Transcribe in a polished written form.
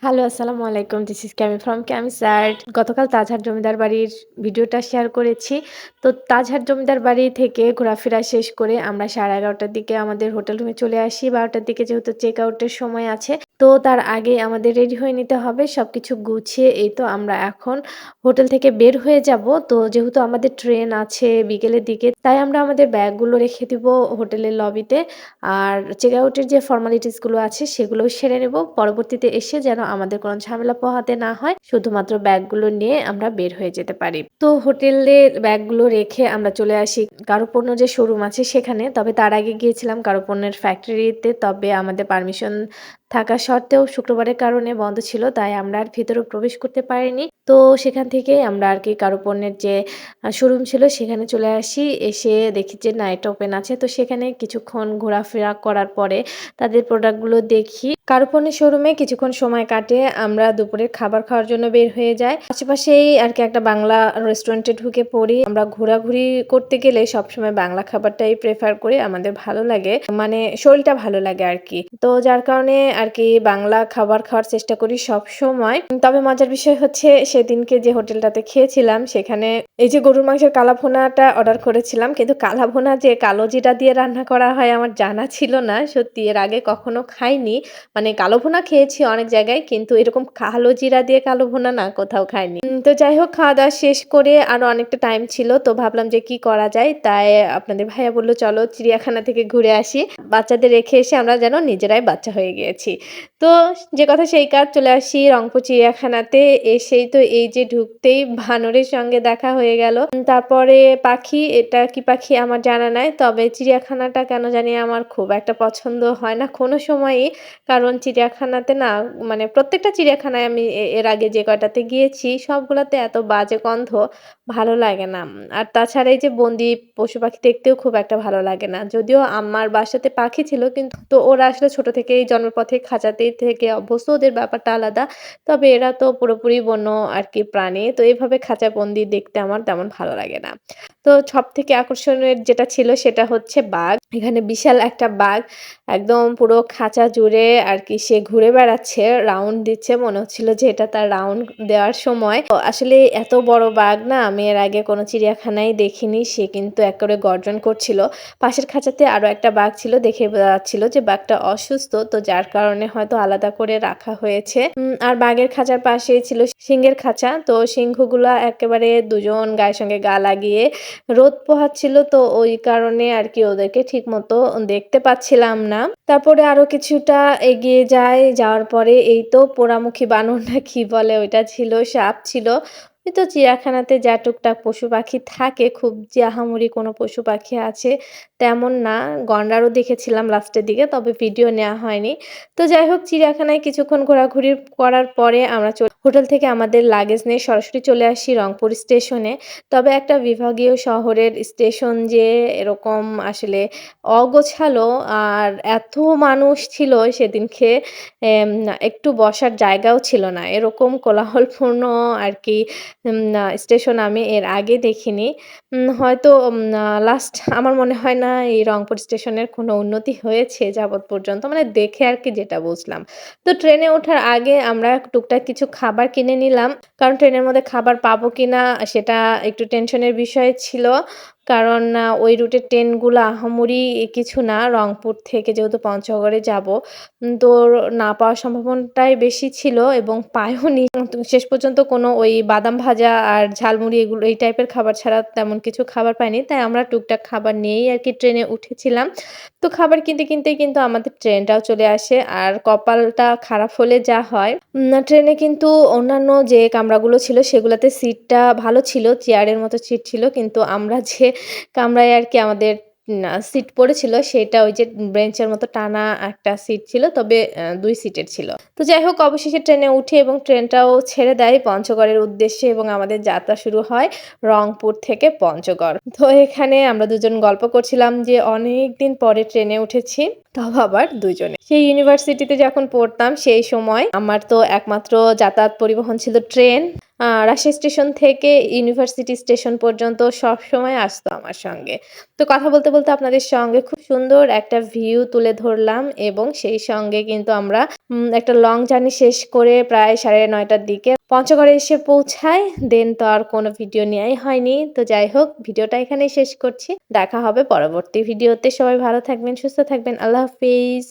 Hello, আসসালামু আলাইকুম। This is ক্যামি ফ্রম ক্যামিসার্ড। গতকাল তাজহাট জমিদার বাড়ির ভিডিওটা শেয়ার করেছি। তো তাজহাট জমিদার বাড়ি থেকে ঘোরাফেরা শেষ করে আমরা 11:30টার দিকে আমাদের হোটেল রুমে চলে আসি। 12টার দিকে যেহেতু চেক আউটের সময় আছে, তো তার আগে আমাদের রেডি হয়ে নিতে হবে। সবকিছু গুছিয়ে এই তো আমরা এখন হোটেল থেকে বের হয়ে যাব। তো যেহেতু আমাদের ট্রেন আছে বিকেলের দিকে, তাই আমরা আমাদের ব্যাগগুলো রেখে দিব হোটেলের লবিতে। আর চেক আউটের যে ফর্মালিটিস গুলো আছে সেগুলোও সেরে নেব। পরবর্তীতে এসে যেন আমাদের কোনো ঝামেলা পোহাতে না হয়, শুধুমাত্র ব্যাগগুলো নিয়ে আমরা বের হয়ে যেতে পারি। তো হোটেলে ব্যাগগুলো রেখে আমরা চলে আসি কারুপণ্য যে শোরুম আছে সেখানে। তবে তার আগে গিয়েছিলাম কারুপণ্যের ফ্যাক্টরিতে। তবে আমাদের পারমিশন থাকা সত্ত্বেও শুক্রবারের কারণে বন্ধ ছিল, তাই আমরা আর ভেতরে প্রবেশ করতে পারিনি। তো সেখান থেকে আমরা আর কি কারুপণ্যের যে শোরুম ছিল সেখানে চলে আসি। এসে দেখি যে না, এটা ওপেন আছে। তো সেখানে কিছুক্ষণ ঘোরাফেরা করার পরে তাদের প্রোডাক্টগুলো দেখি। কারুপণ্যের শোরুমে কিছুক্ষণ সময় কাটিয়ে আমরা দুপুরের খাবার খাওয়ার জন্য বের হয়ে যাই। আশেপাশেই আর কি একটা বাংলা রেস্টুরেন্টে ঢুকে পড়ি। আমরা ঘোরাঘুরি করতে গেলে সবসময় বাংলা খাবারটাই প্রেফার করি। আমাদের ভালো লাগে, মানে শরীরটা ভালো লাগে আর কি। তো যার কারণে আর কি বাংলা খাবার খাওয়ার চেষ্টা করি সবসময়। তবে মজার বিষয় হচ্ছে সেদিনকে যে হোটেলটাতে খেয়েছিলাম সেখানে এই যে গরুর মাংসের কালাভুনাটা অর্ডার করেছিলাম, কিন্তু কালাভুনা যে কালো জিরা দিয়ে রান্না করা হয় আমার জানা ছিল না। সত্যি এর আগে কখনো খাইনি। মানে কালো ভুনা খেয়েছি অনেক জায়গায়, কিন্তু এরকম কালো জিরা দিয়ে কালো ভুনা না, কোথাও খাইনি। তো যাই হোক, খাওয়া-দাওয়া শেষ করে আরো অনেকটা টাইম ছিল। তো ভাবলাম যে কি করা যায়? তাই আপনাদের ভাইয়া বলল, "চলো চিড়িয়াখানা থেকে ঘুরে আসি।" বাচ্চাদের রেখে এসে আমরা যেন নিজেরাই বাচ্চা হয়ে গিয়েছি। তো যে কথা সেই কাজ, চলে আসি রংপুর চিড়িয়াখানাতে। এসেই তো এই যে ঢুকতেই বানরের সঙ্গে দেখা হয়ে গেল। তারপরে পাখি, এটা কি পাখি আমার জানা নাই। তবে চিড়িয়াখানাটা কেন জানি আমার খুব একটা পছন্দ হয় না কোনো সময়ই। কারণ চিড়িয়াখানাতে না, মানে প্রত্যেকটা চিড়িয়াখানায় আমি এর আগে যে কয়টাতে গিয়েছি সবগুলাতে এত বাজে গন্ধ, ভালো লাগে না। আর তাছাড়া এই যে বন্দি পশু-পাখি দেখতেও খুব একটা ভালো লাগে না। যদিও আমার বাসাতে পাখি ছিল, কিন্তু তো ওরা আসলে ছোট থেকেই জন্মের পথে খাঁচাতেই থেকে অভ্যস্ত, ওদের ব্যাপারটা আলাদা। তবে এরা তো পুরোপুরি বন্য আর কি প্রাণী। তো এভাবে খাঁচায় বন্দি দেখতে আমার তেমন ভালো লাগে না। তো সবথেকে আকর্ষণীয় যেটা ছিল সেটা হচ্ছে বাঘ। এখানে বিশাল একটা বাঘ একদম পুরো খাঁচা জুড়ে আর কি সে ঘুরে বেড়াচ্ছে, রাউন্ড দিচ্ছে। মনে হচ্ছিল যে এটা তার রাউন্ড দেওয়ার সময়। তো আসলে এত বড় বাঘ না আমি এর আগে কোনো চিড়িয়াখানায় দেখিনি। সে কিন্তু একেবারে গর্জন করছিল। পাশের খাঁচাতে আরো একটা বাঘ ছিল, দেখে বোঝা যাচ্ছিল যে বাঘটা অসুস্থ। তো যার কারণে হয়তো আলাদা করে রাখা হয়েছে। আর বাঘের খাঁচার পাশেই ছিল সিংহের খাঁচা। তো সিংহগুলা একেবারে দুজন গায়ের সঙ্গে গা লাগিয়ে রোদ পোহাচ্ছিল। তো ওই কারণে আর কি ওদেরকে ঠিকমতো দেখতে পাচ্ছিলাম না। তারপরে আরো কিছুটা এগিয়ে যাই। যাওয়ার পরে এই তো পোড়ামুখী বানর না কি বলে ওইটা ছিল, সাপ ছিল। ওই তো চিড়িয়াখানাতে যা টুকটাক পশু-পাখি থাকে, খুব যে আহামরি কোনো পশু-পাখি আছে তেমন না। গন্ডারও দেখেছিলাম লাস্টের দিকে, তবে ভিডিও নেওয়া হয়নি। তো যাই হোক, চিড়িয়াখানায় কিছুক্ষণ ঘোরাঘুরি করার পরে আমরা হোটেল থেকে আমাদের লাগেজ নিয়ে সরাসরি চলে আসি রংপুর স্টেশনে। তবে একটা বিভাগীয় শহরের স্টেশন যে এরকম আসলে অগোছালো আর এত মানুষ ছিল সেদিনকে, একটু বসার জায়গাও ছিল না। এরকম কোলাহলপূর্ণ আর কি স্টেশন আমি এর আগে দেখিনি। হয়তো লাস্ট আমার মনে হয় না এই রংপুর স্টেশনের কোনো উন্নতি হয়েছে যাবৎ পর্যন্ত। মানে দেখে আর কি যেটা বুঝলাম। তো ট্রেনে ওঠার আগে আমরা টুকটাক কিছু খাবার কিনে নিলাম। কারণ ট্রেনের মধ্যে খাবার পাবো কিনা সেটা একটু টেনশনের বিষয় ছিল। কারণ ওই রুটের ট্রেনগুলো আহামরি কিছু না। রংপুর থেকে যেহেতু পঞ্চগড়ে যাবো, তো না পাওয়ার সম্ভাবনাটাই বেশি ছিল এবং পাইওনি। তো শেষ পর্যন্ত কোনো ওই বাদাম ভাজা আর ঝালমুড়ি এগুলো এই টাইপের খাবার ছাড়া তেমন কিছু খাবার পাইনি। তাই আমরা টুকটাক খাবার নিয়েই আরকি ট্রেনে উঠেছিলাম। তো খাবার কিনতেই কিন্তু আমাদের ট্রেনটাও চলে আসে। আর কপালটা খারাপ হলে যা হয়, ট্রেনে কিন্তু অন্যান্য যে কামরাগুলো ছিল সেগুলাতে সিটটা ভালো ছিল, চেয়ারের মতো সিট ছিল। কিন্তু আমরা যে কামরায় আরকি আমাদের সিট পড়েছিল সেটা ওই যে বেঞ্চের মতো টানা একটা সিট ছিল। তবে ২ সিটের ছিল। তো যাই হোক, অবশেষে ট্রেনে উঠি এবং ট্রেনটাও ছেড়ে দেয় পঞ্চগড়ের উদ্দেশ্যে এবং আমাদের যাত্রা শুরু হয় রংপুর থেকে পঞ্চগড়। তো এখানে আমরা দুজন গল্প করছিলাম যে অনেকদিন পরে ট্রেনে উঠেছি। তাও আবার ২ জনে। সেই ইউনিভার্সিটিতে যখন পড়তাম সেই সময় আমার তো একমাত্র যাতায়াত পরিবহন ছিল ট্রেন। রাজশাহী স্টেশন থেকে ইউনিভার্সিটি স্টেশন পর্যন্ত সবসময় আসতো আমার সঙ্গে। তো কথা বলতে, বলতে আপনাদের সঙ্গে খুব সুন্দর একটা ভিউ তুলে ধরলাম এবং সেই সঙ্গে কিন্তু আমরা একটা লং জার্নি শেষ করে প্রায় 9:30 টার দিকে পঞ্চগড়ে এসে পৌঁছাই। দেন তো আর কোনো ভিডিও নেয়াই হয়নি। তো যাই হোক ভিডিওটা এখানেই শেষ করছি। দেখা হবে পরবর্তী ভিডিওতে। সবাই ভালো থাকবেন, সুস্থ থাকবেন। আল্লাহ হাফিজ।